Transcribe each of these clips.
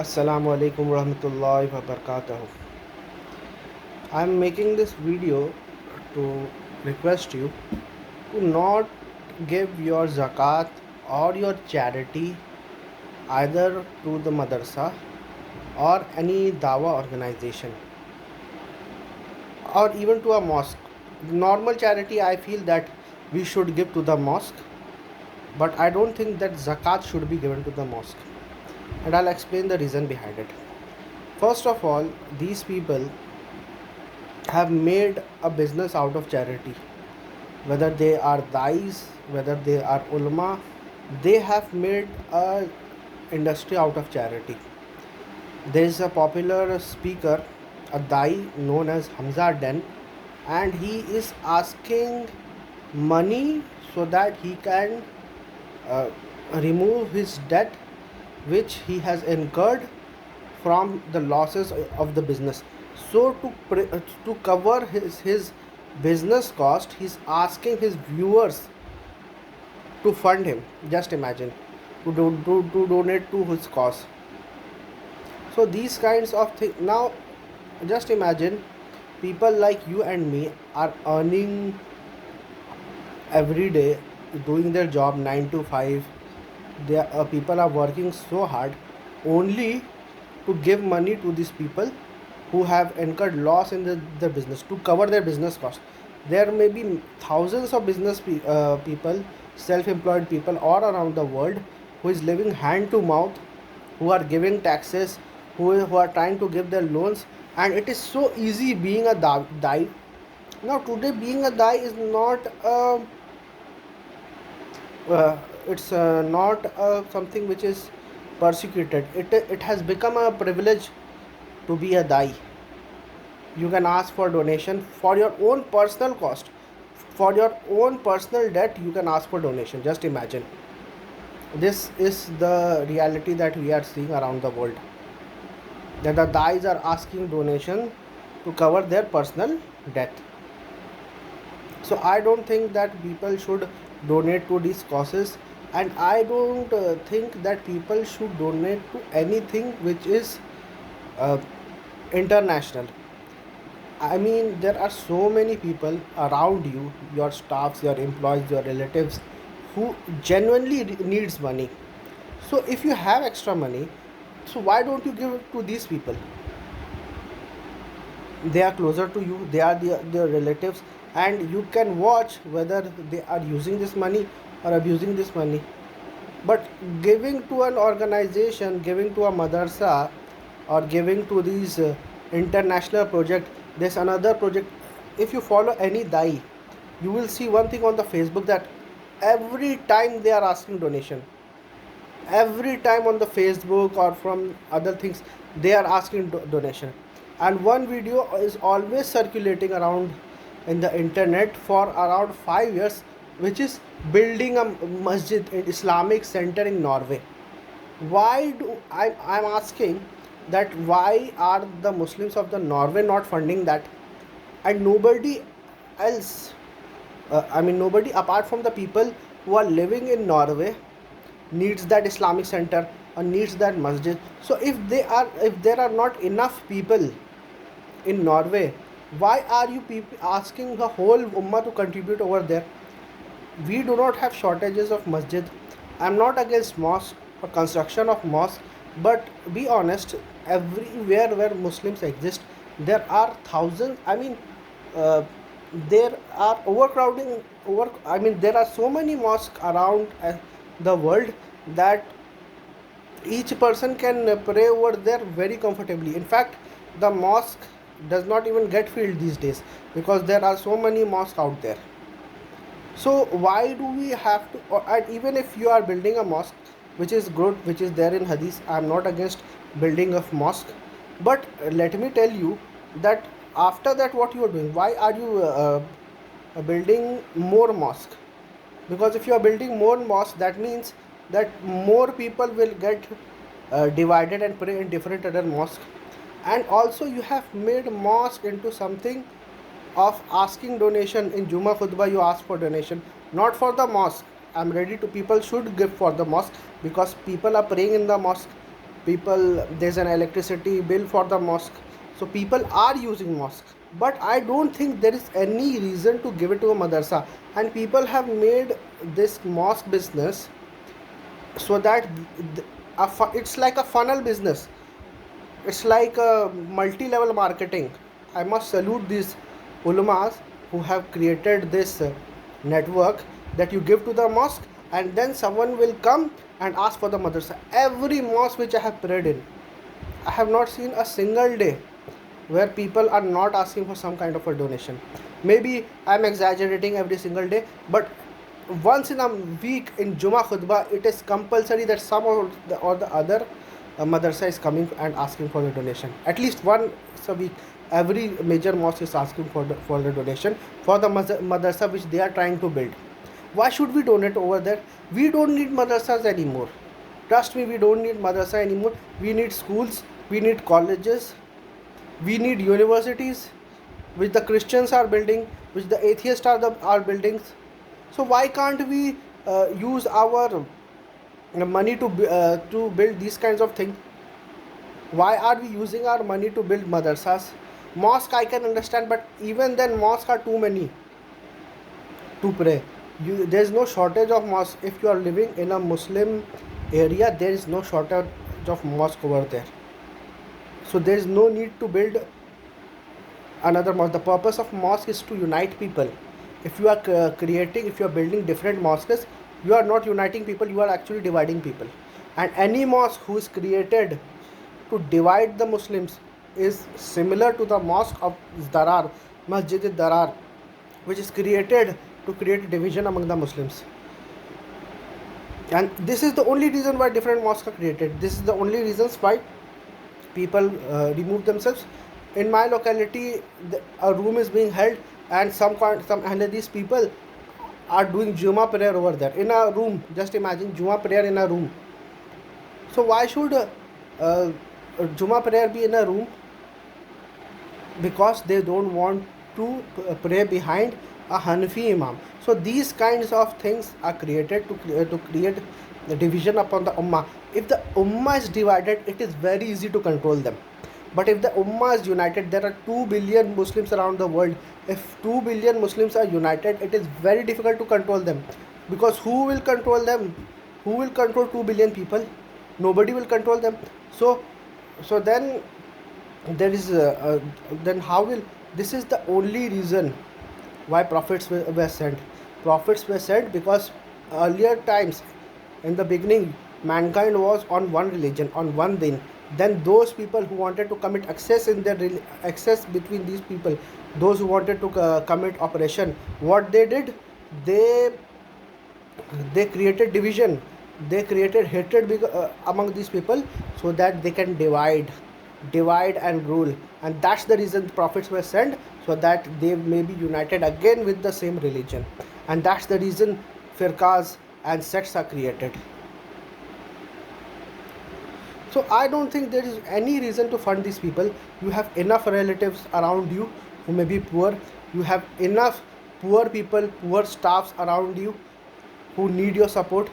Assalamu alaikum warahmatullahi wabarakatuh. I'm making this video to request you to not give your zakat or your charity either to the madrasa or any Dawah organization or even to a mosque. Normal charity, I feel that we should give to the mosque, but I don't think that zakat should be given to the mosque. And I'll explain the reason behind it. First of all, these people have made a business out of charity. Whether they are dais, whether they are ulama, they have made a industry out of charity. There is a popular speaker, a dai known as Hamza Den, and he is asking money so that he can uh, remove his debt which he has incurred from the losses of the business. So to cover his business cost, he's asking his viewers to fund him. Just imagine, to donate to his cause. So these kinds of things. Now, just imagine, people like you and me are earning every day, doing their job 9 to 5. People are working so hard only to give money to these people who have incurred loss in the business to cover their business cost. There may be thousands of people, self-employed people all around the world who is living hand to mouth, who are giving taxes, who are trying to give their loans, and it is so easy being a dai. Now today being a dai is not it's not something which is persecuted. It has become a privilege to be a dai. You can ask for donation for your own personal cost, for your own personal debt. You can ask for donation. Just imagine, this is the reality that we are seeing around the world, that the dais are asking donation to cover their personal debt. So I don't think that people should donate to these causes, and I don't think that people should donate to anything which is uh, international. I mean, there are so many people around you, your staffs, your employees, your relatives, who genuinely needs money. So if you have extra money, so why don't you give it to these people? They are closer to you, they are their relatives, and you can watch whether they are using this money or abusing this money. But giving to an organization, giving to a madrasa, or giving to these international project, there's another project. If you follow any dai, you will see one thing on the Facebook, that every time they are asking donation, every time on the Facebook or from other things, they are asking donation. And one video is always circulating around in the internet for around 5 years, which is building a masjid, an Islamic center in Norway. Why do I'm asking that, why are the Muslims of the Norway not funding that, and nobody else, nobody apart from the people who are living in Norway needs that Islamic center or needs that masjid? So if there are not enough people in Norway, why are you people asking the whole Ummah to contribute over there? We do not have shortages of masjid. I'm not against mosque or construction of mosque, but be honest, everywhere where Muslims exist, there are thousands. Uh, there are overcrowding. There are so many mosques around the world that each person can pray over there very comfortably. In fact, the mosque does not even get filled these days because there are so many mosques out there. So why do we have to, and even if you are building a mosque, which is good, which is there in hadith, I am not against building of mosque, but let me tell you that after that, what you are doing, why are you building more mosque? Because if you are building more mosque, that means that more people will get divided and pray in different other mosques. And also you have made mosque into something of asking donation. In Juma khutbah you ask for donation, not for the mosque. I'm ready to, people should give for the mosque because people are praying in the mosque. people, there's an electricity bill for the mosque, so people are using mosque. But I don't think there is any reason to give it to a madrasa. And people have made this mosque business so that it's like a funnel business. It's like a multi-level marketing. I must salute these ulamas who have created this network, that you give to the mosque and then someone will come and ask for the madrasa. Every mosque which I have prayed in, I have not seen a single day where people are not asking for some kind of a donation. Maybe I'm exaggerating every single day, but once in a week in Juma khutbah, it is compulsory that some or the other madrasa is coming and asking for the donation. At least once a week, every major mosque is asking for the donation for the madrasa which they are trying to build. Why should we donate over there? We don't need madrasas anymore. Trust me, we don't need madrasa anymore. We need schools, we need colleges, we need universities, which the Christians are building, which the atheists are building. So why can't we use our money to build these kinds of things? Why are we using our money to build madrasas? Mosque I can understand, but even then mosques are too many to pray. There is no shortage of mosques. If you are living in a Muslim area, there is no shortage of mosque over there. So there is no need to build another mosque. The purpose of mosque is to unite people. If you are if you are building different mosques, you are not uniting people, you are actually dividing people. And any mosque who is created to divide the Muslims is similar to the mosque of Darar, Masjid Darar, which is created to create division among the Muslims. And this is the only reason why different mosques are created. This is the only reasons why people remove themselves. In my locality, a room is being held, and some these people are doing Juma prayer over there in a room. Just imagine Juma prayer in a room. So why should Juma prayer be in a room? Because they don't want to pray behind a Hanafi Imam. So these kinds of things are created to create the division upon the Ummah. If the Ummah is divided, it is very easy to control them. But if the Ummah is united, there are 2 billion Muslims around the world. If 2 billion Muslims are united, it is very difficult to control them. Because who will control them? Who will control 2 billion people? Nobody will control them. So then there is then how will, this is the only reason why prophets were sent. Prophets were sent because earlier times, in the beginning, mankind was on one religion, on one deen. Then those people who wanted to commit excess in their excess between these people, those who wanted to commit oppression, what they did, they created division, they created hatred among these people, so that they can divide and rule. And that's the reason the prophets were sent, so that they may be united again with the same religion. And that's the reason firqas and sects are created. So I don't think there is any reason to fund these people. You have enough relatives around you who may be poor. You have enough poor people, poor staffs around you who need your support.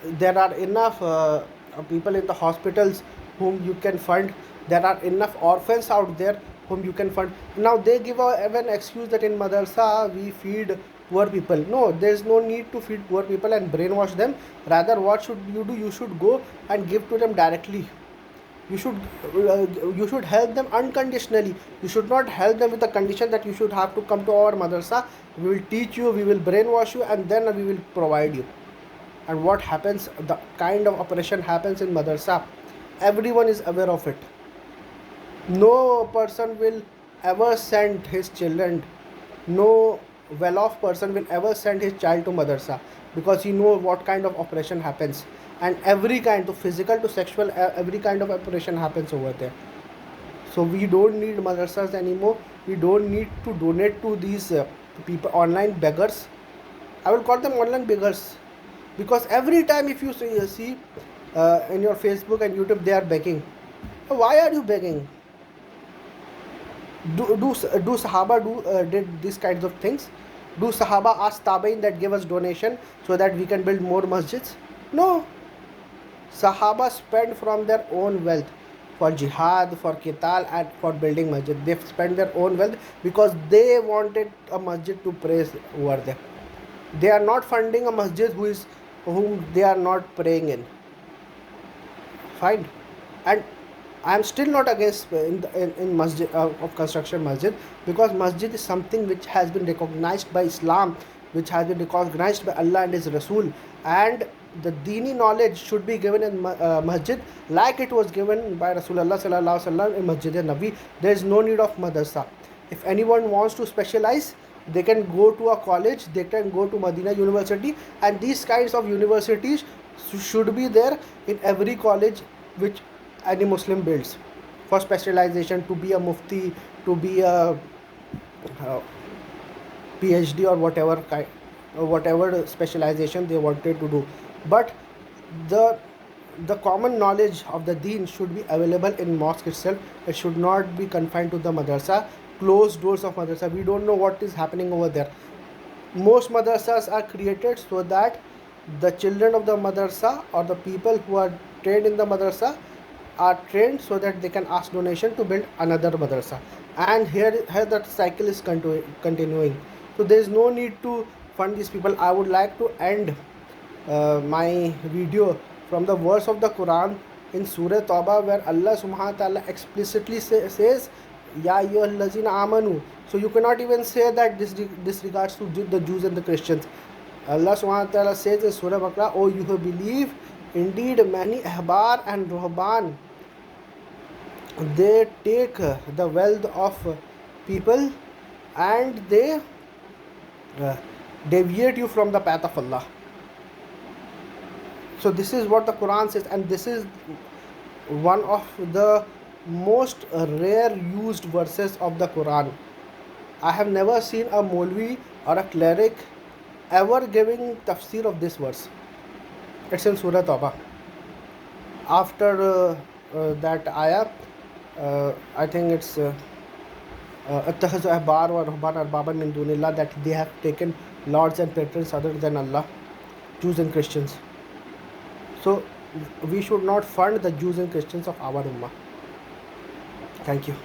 There are enough people in the hospitals whom you can fund. There are enough orphans out there whom you can fund. Now they give an excuse that in madrasa we feed poor people. No, there is no need to feed poor people and brainwash them. Rather, what should you do? You should go and give to them directly. You should help them unconditionally. You should not help them with the condition that you should have to come to our madrasa. We will teach you, we will brainwash you, and then we will provide you. And what happens? The kind of operation happens in madrasa. Everyone is aware of it. No person will ever send his children, no well-off person will ever send his child to madrasa, because he knows what kind of operation happens. And every kind of physical to sexual, every kind of operation happens over there. So we don't need madrasas anymore. We don't need to donate to these people, online beggars. I will call them online beggars, because every time if you see in your Facebook and YouTube, they are begging. Why are you begging? Do Sahaba did these kinds of things? Do Sahaba ask Tabain that give us donation so that we can build more masjids? No. Sahaba spent from their own wealth for jihad, for qital, and for building masjid. They spent their own wealth because they wanted a masjid to pray over there. They are not funding a masjid whom they are not praying in. Fine. And I am still not against in masjid of construction masjid, because masjid is something which has been recognized by Islam, which has been recognized by Allah and His Rasul, and the dini knowledge should be given in masjid like it was given by Rasulullah sallallahu alaihi wasallam in Masjid Nabi. There is no need of madrasa. If anyone wants to specialize, they can go to a college, they can go to Medina University, and these kinds of universities should be there in every college which any Muslim builds for specialization, to be a mufti, to be a PhD, or whatever specialization they wanted to do. But the common knowledge of the deen should be available in mosque itself. It should not be confined to the madrasa, closed doors of madrasa. We don't know what is happening over there. Most madrasas are created so that the children of the madrasa or the people who are trained in the madrasa are trained so that they can ask donation to build another madrasa, and here that cycle is continuing. So there is no need to fund these people. I would like to end my video from the verse of the Quran in Surah Tawbah, where Allah subhanahu wa ta'ala explicitly says Ya ayyuhallazina amanu. So you cannot even say that this regards to the Jews and the Christians. Allah subhanahu wa ta'ala says in Surah Baqarah, oh, you who believe, indeed many ahbar and ruhban, they take the wealth of people and they deviate you from the path of Allah. So this is what the Quran says, and this is one of the most rare used verses of the Quran. I have never seen a Maulvi or a cleric ever giving tafsir of this verse. It's in Surah Tawbah. After that ayah, I think it's اتخذوا أحبار ورهبان أربابا من دون الله, that they have taken lords and patrons other than Allah, Jews and Christians. So we should not fund the Jews and Christians of our Ummah. Thank you.